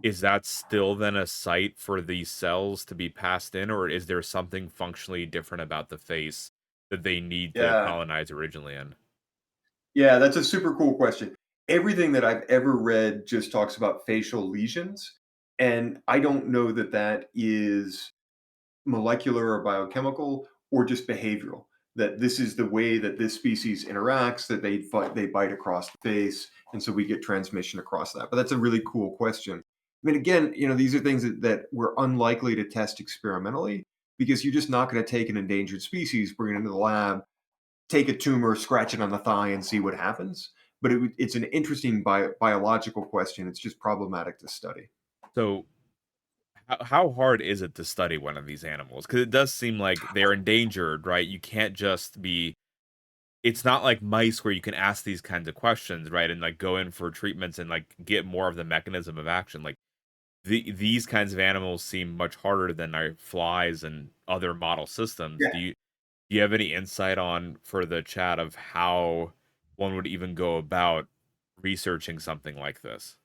is that still then a site for these cells to be passed in, or is there something functionally different about the face that they need to Yeah. colonize originally in? Yeah, that's a super cool question. Everything that I've ever read just talks about facial lesions, and I don't know that that is molecular or biochemical or just behavioral. That this is the way that this species interacts, that they bite across the face, and so we get transmission across that. But that's a really cool question. I mean, again, these are things that we're unlikely to test experimentally because you're just not going to take an endangered species, bring it into the lab, take a tumor, scratch it on the thigh, and see what happens. But it's an interesting biological question. It's just problematic to study. So, how hard is it to study one of these animals? Because it does seem like they're endangered, right? You can't just be. It's not like mice where you can ask these kinds of questions, right? And like go in for treatments and like get more of the mechanism of action. Like these kinds of animals seem much harder than our flies and other model systems. Yeah. Do you have any insight on for the chat of how one would even go about researching something like this?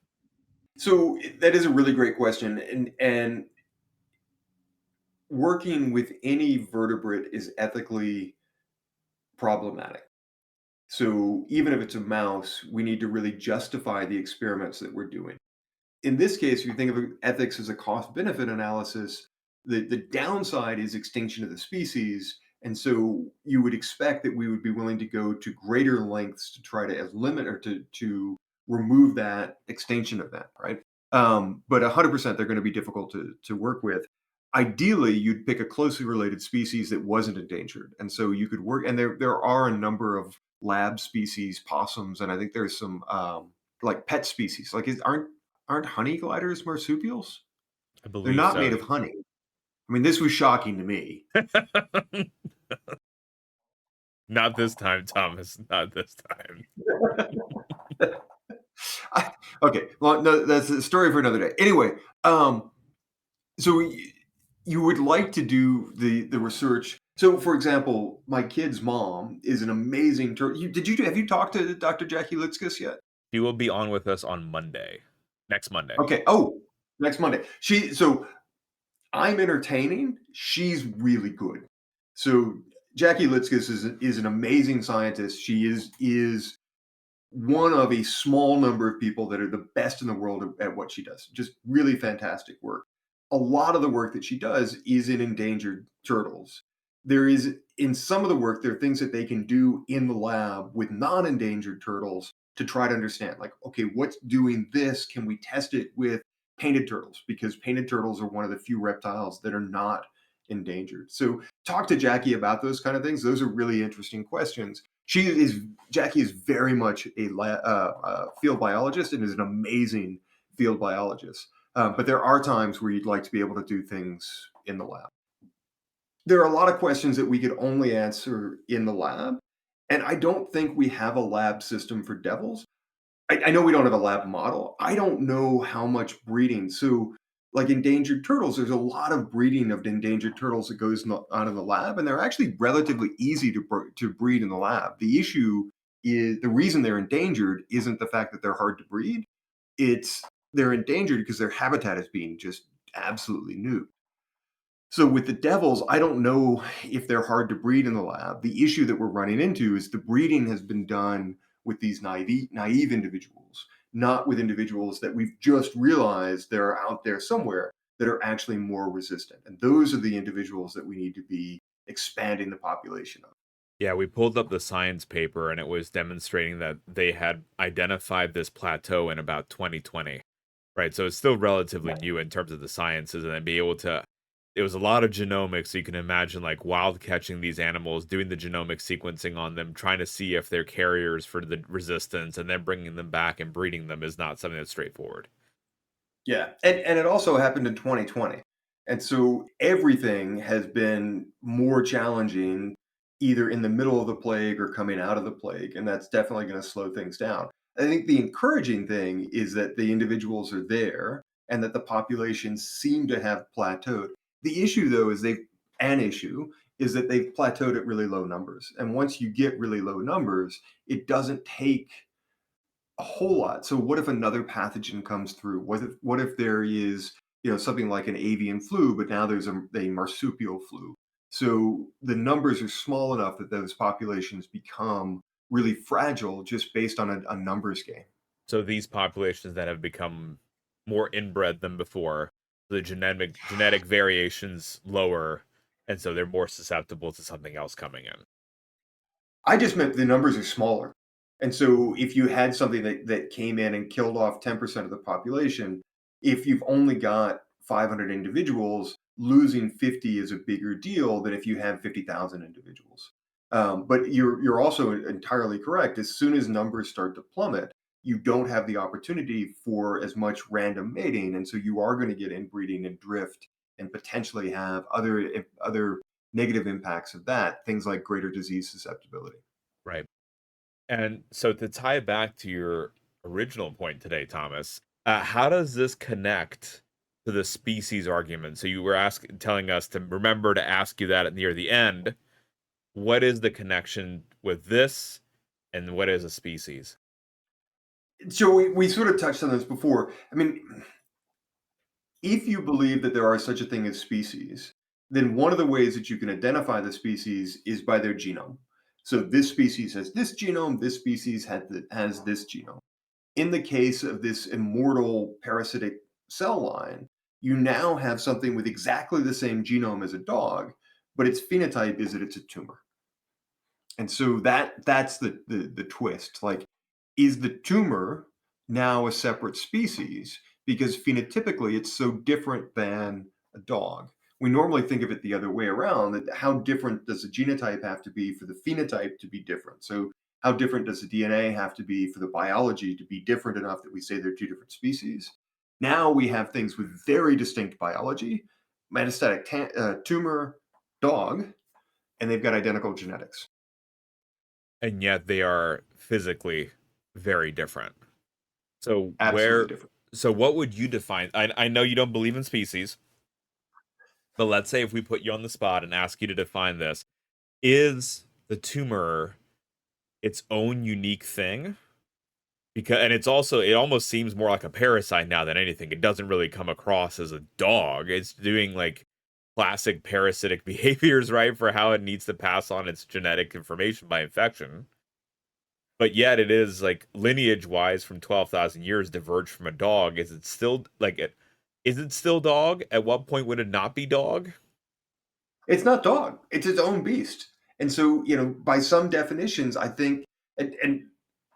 So that is a really great question, and working with any vertebrate is ethically problematic. So even if it's a mouse, we need to really justify the experiments that we're doing. In this case, if you think of ethics as a cost benefit analysis, the downside is extinction of the species. And so you would expect that we would be willing to go to greater lengths to try to limit or to remove that extinction event, right? But 100% they're going to be difficult to work with. Ideally, you'd pick a closely related species that wasn't endangered. And so you could work, and there are a number of lab species, possums, and I think there's some like pet species. Like, aren't honey gliders marsupials? I They're believe not made so. of honey. I mean, this was shocking to me. Not this time, Thomas. Not this time. Okay, well, no, that's a story for another day. Anyway, so you would like to do the research. So, for example, my kid's mom is an amazing. Have you talked to Dr. Jackie Litzkis yet? He will be on with us on Monday. Next Monday. Okay. Oh, next Monday. So I'm entertaining. She's really good. So Jackie Litzkis is an amazing scientist. She is one of a small number of people that are the best in the world at what she does. Just really fantastic work. A lot of the work that she does is in endangered turtles. There is, in some of the work, there are things that they can do in the lab with non-endangered turtles to try to understand, like, okay, what's doing this? Can we test it with painted turtles? Because painted turtles are one of the few reptiles that are not endangered. So talk to Jackie about those kind of things. Those are really interesting questions. Jackie is very much a field biologist and is an amazing field biologist. But there are times where you'd like to be able to do things in the lab. There are a lot of questions that we could only answer in the lab, and I don't think we have a lab system for devils. I know we don't have a lab model. I don't know how much breeding. So, like endangered turtles, there's a lot of breeding of endangered turtles that goes on in the lab, and they're actually relatively easy to breed in the lab. The issue is the reason they're endangered isn't the fact that they're hard to breed. It's they're endangered because their habitat is being just absolutely nuked. So with the devils, I don't know if they're hard to breed in the lab. The issue that we're running into is the breeding has been done with these naive individuals, not with individuals that we've just realized they're out there somewhere that are actually more resistant. And those are the individuals that we need to be expanding the population of. Yeah, we pulled up the science paper and it was demonstrating that they had identified this plateau in about 2020. Right. So it's still relatively new in terms of the sciences and then be able to it was a lot of genomics, so you can imagine like wild catching these animals, doing the genomic sequencing on them, trying to see if they're carriers for the resistance, and then bringing them back and breeding them is not something that's straightforward. Yeah, and it also happened in 2020. And so everything has been more challenging either in the middle of the plague or coming out of the plague, and that's definitely going to slow things down. I think the encouraging thing is that the individuals are there and that the populations seem to have plateaued. The issue though is an issue is that they've plateaued at really low numbers. And once you get really low numbers, it doesn't take A whole lot. So what if another pathogen comes through? What if there is, something like an avian flu, but now there's a marsupial flu. So the numbers are small enough that those populations become really fragile just based on a numbers game. So these populations that have become more inbred than before, the genetic variations lower, and so they're more susceptible to something else coming in. I just meant the numbers are smaller. And so if you had something that came in and killed off 10% of the population, if you've only got 500 individuals, losing 50 is a bigger deal than if you have 50,000 individuals. But you're also entirely correct. As soon as numbers start to plummet, you don't have the opportunity for as much random mating, and so you are going to get inbreeding and drift, and potentially have other negative impacts of that, things like greater disease susceptibility. Right. And so to tie it back to your original point today, Thomas, how does this connect to the species argument? So you were telling us to remember to ask you that near the end. What is the connection with this, and what is a species? So we sort of touched on this before. I mean, if you believe that there are such a thing as species, then one of the ways that you can identify the species is by their genome. So this species has this genome, this species has this genome. In the case of this immortal parasitic cell line, you now have something with exactly the same genome as a dog, but its phenotype is that it's a tumor. And so that's the twist. Like, is the tumor now a separate species because phenotypically it's so different than a dog? We normally think of it the other way around, that how different does the genotype have to be for the phenotype to be different? So how different does the DNA have to be for the biology to be different enough that we say they're two different species? Now we have things with very distinct biology, metastatic tumor, dog, and they've got identical genetics. And yet they are physically very different. So Absolutely different. what would you define? I know you don't believe in species, but let's say if we put you on the spot and ask you to define this, is the tumor its own unique thing? Because and it's also it almost seems more like a parasite now than anything. It doesn't really come across as a dog. It's doing like classic parasitic behaviors, right, for how it needs to pass on its genetic information by infection. But yet it is like lineage wise from 12,000 years diverged from a dog. Is it still like it? Is it still dog? At what point would it not be dog? It's not dog. It's its own beast. And so, by some definitions, I think, and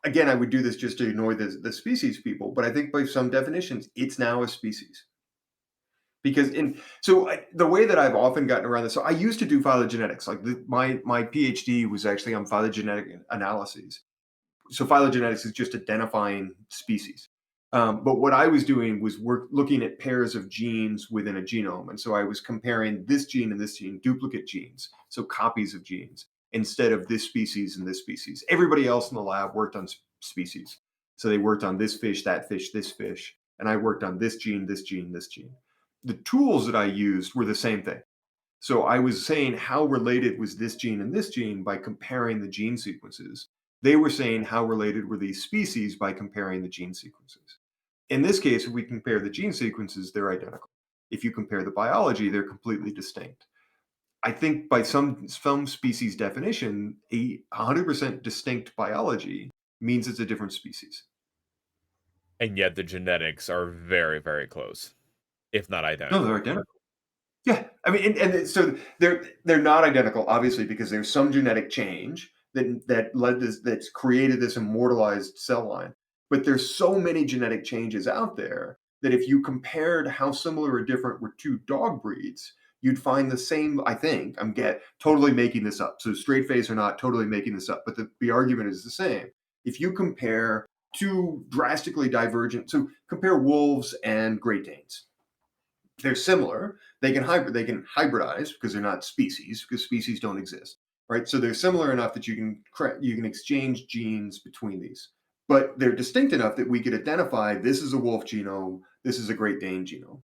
again, I would do this just to ignore the species people, but I think by some definitions, it's now a species. Because the way that I've often gotten around this, so I used to do phylogenetics. Like my PhD was actually on phylogenetic analyses. So phylogenetics is just identifying species. But what I was doing was looking at pairs of genes within a genome. And so I was comparing this gene and this gene, duplicate genes, so copies of genes, instead of this species and this species. Everybody else in the lab worked on species. So they worked on this fish, that fish, this fish. And I worked on this gene, this gene, this gene. The tools that I used were the same thing. So I was saying how related was this gene and this gene by comparing the gene sequences. They were saying how related were these species by comparing the gene sequences. In this case, if we compare the gene sequences, they're identical. If you compare the biology, they're completely distinct. I think by some species definition, a 100% distinct biology means it's a different species. And yet the genetics are very, very close, if not No, they're identical. identical. Yeah, I mean, so they're not identical, obviously, because there's some genetic change that led that's created this immortalized cell line. But there's so many genetic changes out there that if you compared how similar or different were two dog breeds, you'd find the same. I think totally making this up. So straight face or not, totally making this up. But the argument is the same. If you compare two drastically divergent, so compare wolves and Great Danes, they're similar. They can hybridize because they're not species, because species don't exist, right? So they're similar enough that you can exchange genes between these, but they're distinct enough that we could identify this is a wolf genome, this is a Great Dane genome.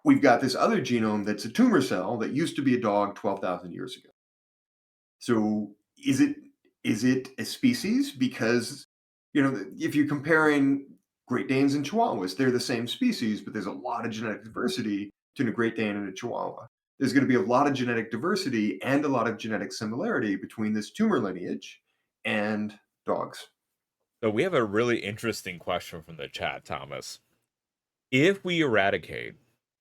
We've got this other genome that's a tumor cell that used to be a dog 12,000 years ago. So is it a species because If you're comparing Great Danes and Chihuahuas, they're the same species, but there's a lot of genetic diversity between a Great Dane and a Chihuahua. There's going to be a lot of genetic diversity and a lot of genetic similarity between this tumor lineage and dogs. So we have a really interesting question from the chat, Thomas. If we eradicate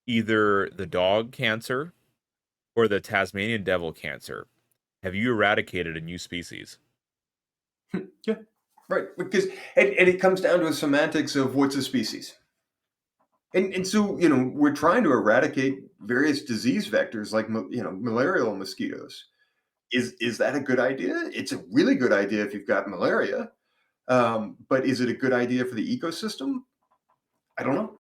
either the dog cancer or the Tasmanian devil cancer, have you eradicated a new species? Yeah, right. Because and it comes down to a semantics of what's a species. And so, we're trying to eradicate various disease vectors like malarial mosquitoes. Is that a good idea? It's a really good idea if you've got malaria. But is it a good idea for the ecosystem? I don't know.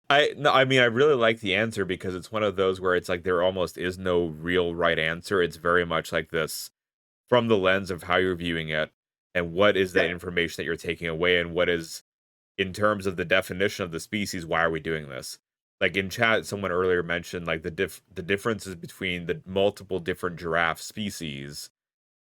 I mean, I really like the answer because it's one of those where it's like there almost is no real right answer. It's very much like this from the lens of how you're viewing it and what is that Yeah, information that you're taking away and what is in terms of the definition of the species, why are we doing this? Like in chat, someone earlier mentioned like the differences between the multiple different giraffe species.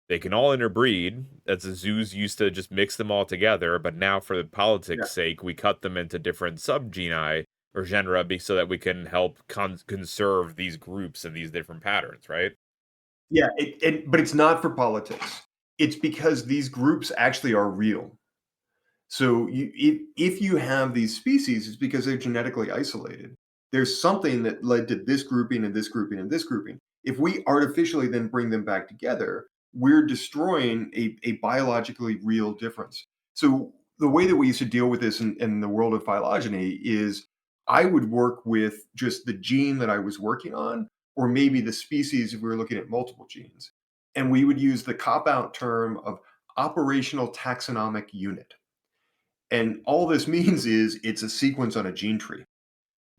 They can all interbreed. That's the zoos used to just mix them all together, but now for the yeah, politics' sake, we cut them into different subgenii or genera so that we can help conserve these groups and these different patterns, right? yeah. But it's not for politics. It's because these groups actually are real. So if you have these species, it's because they're genetically isolated. There's something that led to this grouping and this grouping and this grouping. If we artificially then bring them back together, we're destroying a biologically real difference. So the way that we used to deal with this in the world of phylogeny is I would work with just the gene that I was working on, or maybe the species if we were looking at multiple genes. And we would use the cop out term of operational taxonomic unit. And all this means is it's a sequence on a gene tree,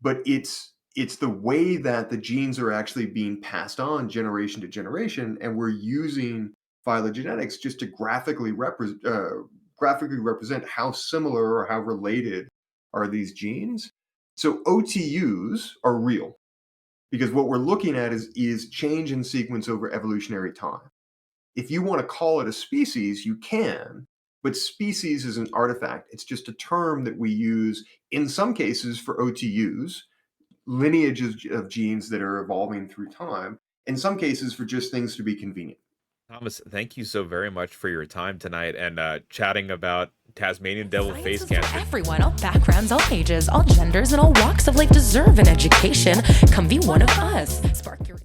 but it's the way that the genes are actually being passed on generation to generation, and we're using phylogenetics just to graphically represent how similar or how related are these genes. So OTUs are real because what we're looking at is change in sequence over evolutionary time. If you want to call it a species, you can, but species is an artifact. It's just a term that we use in some cases for OTUs, lineages of genes that are evolving through time, in some cases for just things to be convenient. Thomas, thank you so very much for your time tonight and chatting about Tasmanian devil Science face is for cancer. everyone, all backgrounds, all ages, all genders, and all walks of life deserve an education. Come be one of us. Spark your